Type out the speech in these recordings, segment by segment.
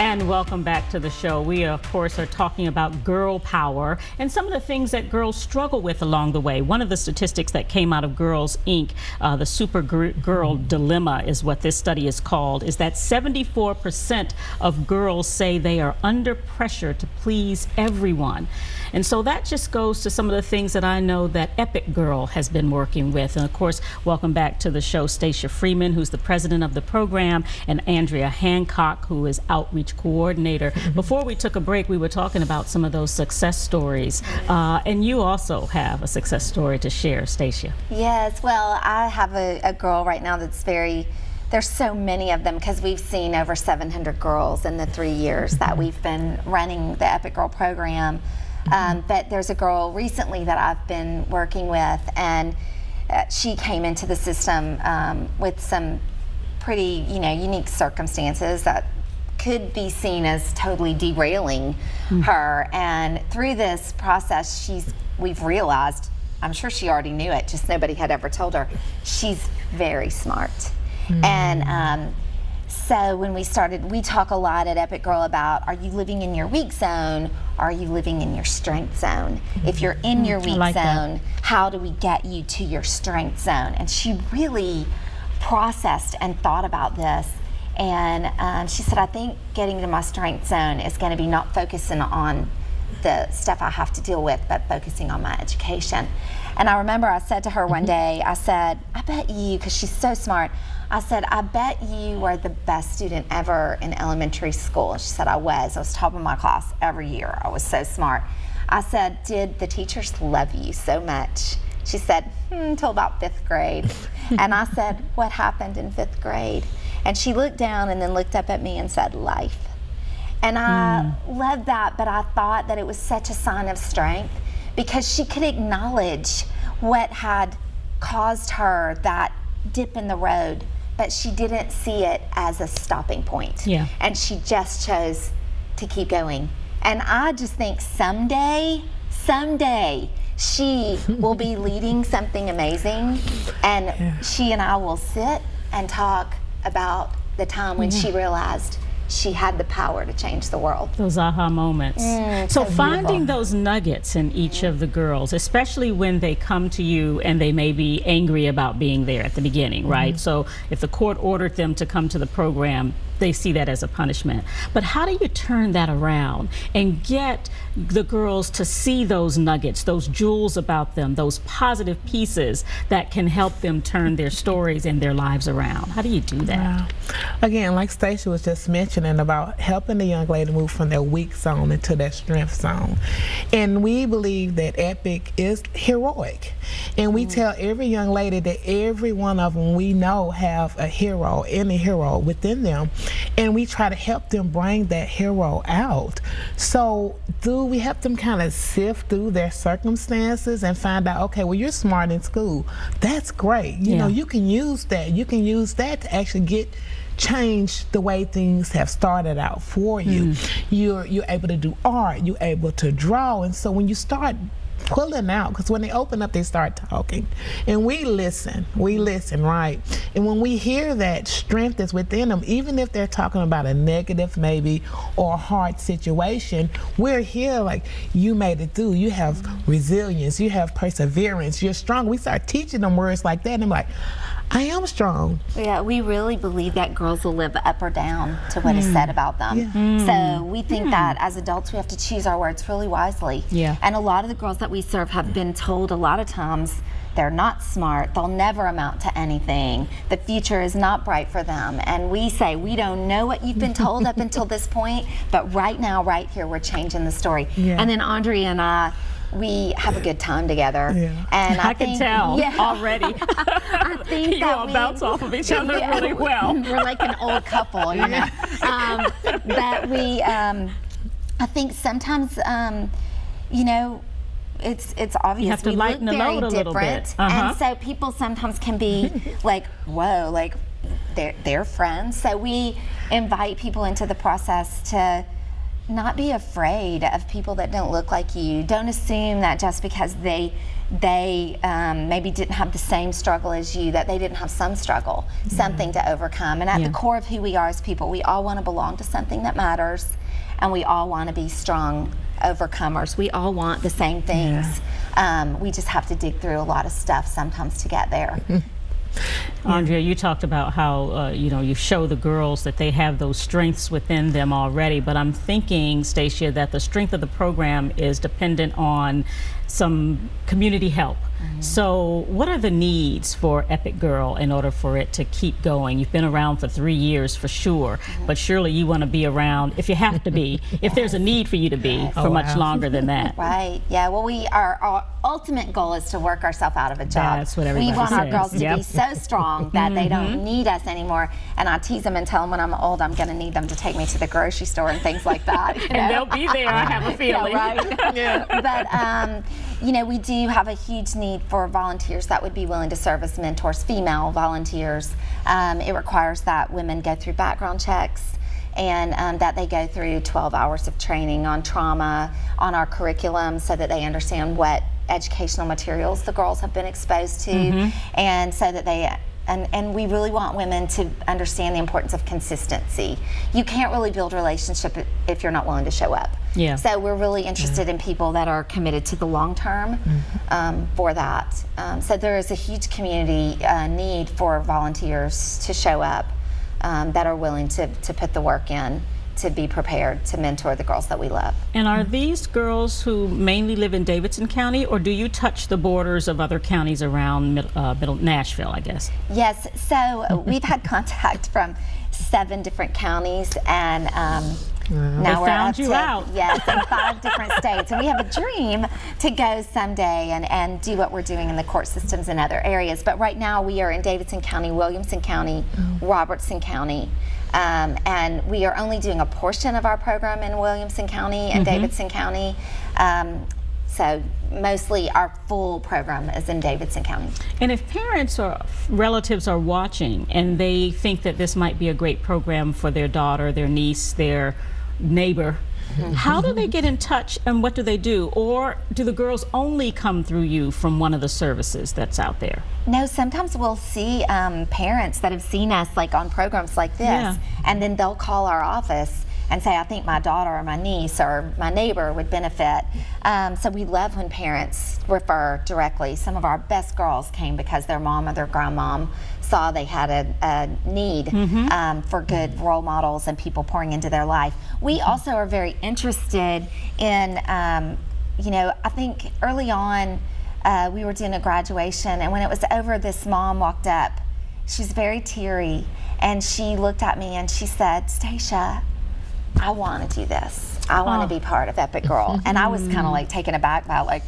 And welcome back to the show. We, of course, are talking about girl power and some of the things that girls struggle with along the way. One of the statistics that came out of Girls Inc., the Super Girl Dilemma is what this study is called, is that 74% of girls say they are under pressure to please everyone. And so that just goes to some of the things that I know that Epic Girl has been working with. And of course, welcome back to the show, Stacia Freeman, who's the president of the program, and Andrea Hancock, who is outreach coordinator. Before we took a break, we were talking about some of those success stories. And you also have a success story to share, Stacia. Yes, well, I have a girl right now that's there's so many of them because we've seen over 700 girls in the 3 years that we've been running the Epic Girl program. But there's a girl recently that I've been working with, and she came into the system with some pretty, unique circumstances that could be seen as totally derailing her. And through this process, we've realized, I'm sure she already knew it, just nobody had ever told her, she's very smart. And so when we talk a lot at Epic Girl about, are you living in your weak zone? Are you living in your strength zone? If you're in your weak zone, how do we get you to your strength zone? And she really processed and thought about this. And she said, I think getting to my strength zone is going to be not focusing on the stuff I have to deal with, but focusing on my education. And I remember I said to her one day, I said, I bet you, because she's so smart, I said, I bet you were the best student ever in elementary school. She said, I was top of my class every year. I was so smart. I said, did the teachers love you so much? She said, until about 5th grade. And I said, what happened in 5th grade? And she looked down and then looked up at me and said, life. And I loved that, but I thought that it was such a sign of strength because she could acknowledge what had caused her that dip in the road, but she didn't see it as a stopping point. And she just chose to keep going. And I just think someday, she will be leading something amazing, and she and I will sit and talk about the time when she realized she had the power to change the world. Those aha moments. So finding those nuggets in each of the girls, especially when they come to you and they may be angry about being there at the beginning, right? So if the court ordered them to come to the program, they see that as a punishment. But how do you turn that around and get the girls to see those nuggets, those jewels about them, those positive pieces that can help them turn their stories and their lives around? How do you do that? Again, like Stacia was just mentioning about helping the young lady move from their weak zone into their strength zone. And we believe that Epic is heroic. And we tell every young lady that every one of them we know have a hero, any hero within them. And we try to help them bring that hero out. So we help them kind of sift through their circumstances and find out, okay, well, you're smart in school. That's great. You know, you can use that. You can use that to actually change the way things have started out for you. You're able to do art. You're able to draw. And so when you start pulling out, because when they open up, they start talking, and we listen, right? And when we hear that strength that's within them, even if they're talking about a negative maybe or a hard situation, we're here like, you made it through, you have resilience, you have perseverance, you're strong. We start teaching them words like that, and I'm like, I am strong. Yeah, we really believe that girls will live up or down to what is said about them. So we think that as adults we have to choose our words really wisely. And a lot of the girls that we serve have been told a lot of times they're not smart, they'll never amount to anything, the future is not bright for them. And we say, we don't know what you've been told up until this point, but right now, right here, we're changing the story. And then Andrea and I, we have a good time together, and I can tell already. I think you all bounce off of each other really well. We're like an old couple, you know. That we, I think sometimes, you know, it's obvious you have to lighten the load a little bit, and so people sometimes can be like, whoa, like they're friends. So we invite people into the process to not be afraid of people that don't look like you. Don't assume that just because they maybe didn't have the same struggle as you, that they didn't have some struggle, something to overcome. And at the core of who we are as people, we all want to belong to something that matters, and we all want to be strong overcomers. We all want the same things. We just have to dig through a lot of stuff sometimes to get there. Andrea, you talked about how you show the girls that they have those strengths within them already, but I'm thinking, Stacia, that the strength of the program is dependent on some community help. So what are the needs for Epic Girl in order for it to keep going? You've been around for 3 years for sure, but surely you want to be around, if you have to be, if there's a need for you to be, for much longer than that. Right, yeah, well, our ultimate goal is to work ourselves out of a job. That's what everybody says. We want our girls to be so strong that they don't need us anymore. And I tease them and tell them when I'm old, I'm going to need them to take me to the grocery store and things like that. And they'll be there, I have a feeling. Yeah, right. But, we do have a huge need for volunteers that would be willing to serve as mentors, female volunteers. It requires that women go through background checks, and that they go through 12 hours of training on trauma, on our curriculum, so that they understand what educational materials the girls have been exposed to, and so that they and we really want women to understand the importance of consistency. You can't really build a relationship if you're not willing to show up. Yeah. So we're really interested in people that are committed to the long term for that. So there is a huge community need for volunteers to show up that are willing to put the work in, to be prepared to mentor the girls that we love. And are these girls who mainly live in Davidson County, or do you touch the borders of other counties around middle Nashville, I guess? Yes, so we've had contact from 7 different counties, and now we're up to, yes, in 5 different states. And we have a dream to go someday and do what we're doing in the court systems in other areas. But right now we are in Davidson County, Williamson County, Robertson County. And we are only doing a portion of our program in Williamson County and Davidson County. So mostly our full program is in Davidson County. And if parents or relatives are watching and they think that this might be a great program for their daughter, their niece, their neighbor, how do they get in touch, and what do they do? Or do the girls only come through you from one of the services that's out there? No, sometimes we'll see parents that have seen us like on programs like this, and then they'll call our office and say, I think my daughter or my niece or my neighbor would benefit. So we love when parents refer directly. Some of our best girls came because their mom or their grandmom saw they had a need for good role models and people pouring into their life. We also are very interested in, I think early on we were doing a graduation, and when it was over, this mom walked up. She's very teary, and she looked at me and she said, Stacia, I want to do this. I want to be part of Epic Girl. And I was kind of like taken aback by like,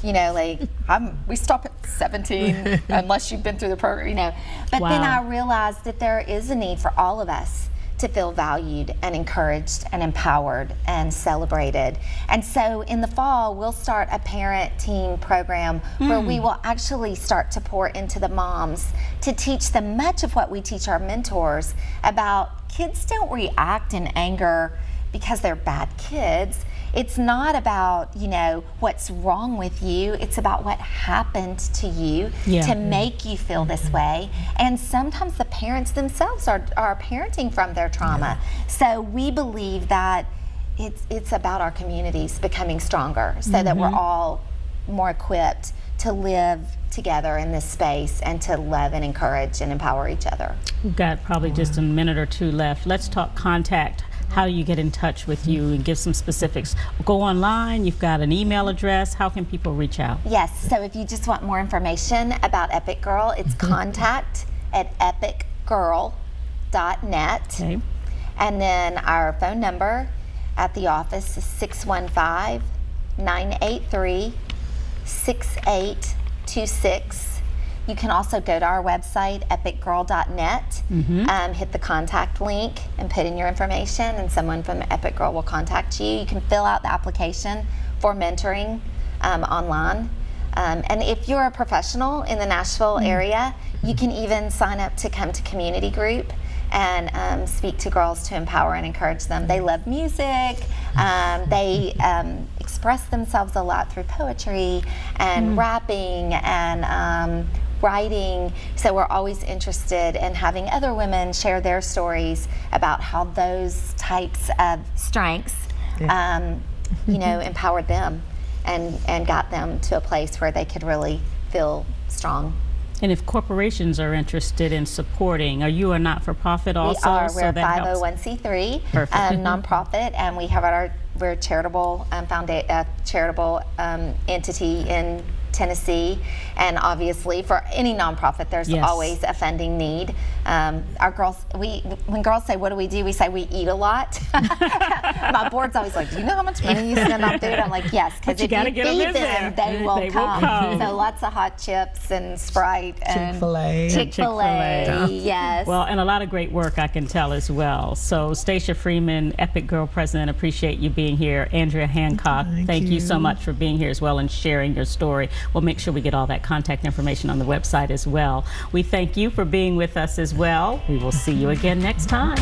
we stop at 17 unless you've been through the program, But then I realized that there is a need for all of us to feel valued and encouraged and empowered and celebrated. And so in the fall, we'll start a parent team program where we will actually start to pour into the moms to teach them much of what we teach our mentors about kids don't react in anger because they're bad kids. It's not about, what's wrong with you. It's about what happened to you to make you feel this way. And sometimes the parents themselves are parenting from their trauma. So we believe that it's about our communities becoming stronger so that we're all more equipped to live together in this space and to love and encourage and empower each other. We've got probably just a minute or two left. Let's talk contact. How do you get in touch with you, and give some specifics? Go online, you've got an email address. How can people reach out? Yes, so if you just want more information about Epic Girl, it's contact@epicgirl.net. Okay. And then our phone number at the office is 615-983-6826. You can also go to our website, epicgirl.net, hit the contact link and put in your information, and someone from Epic Girl will contact you. You can fill out the application for mentoring online. And if you're a professional in the Nashville area, you can even sign up to come to community group and speak to girls to empower and encourage them. They love music. They express themselves a lot through poetry and rapping and writing. So we're always interested in having other women share their stories about how those types of strengths, you know, empowered them and got them to a place where they could really feel strong. And if corporations are interested in supporting, are you a not-for-profit also? We are. So we're a that 501c3 Perfect. nonprofit, and we have we're a charitable entity in Tennessee, and obviously for any nonprofit there's always a funding need. Our girls, when girls say what do, we say we eat a lot. My board's always like, do you know how much money you spend on food? I'm like, yes, because if you feed them, they will come. So lots of hot chips and Sprite and Chick-fil-A. Yes. Well, and a lot of great work I can tell as well. So Stacia Freeman, Epic Girl President, appreciate you being here. Andrea Hancock, thank you so much for being here as well and sharing your story. We'll make sure we get all that contact information on the website as well. We thank you for being with us as well. We will see you again next time.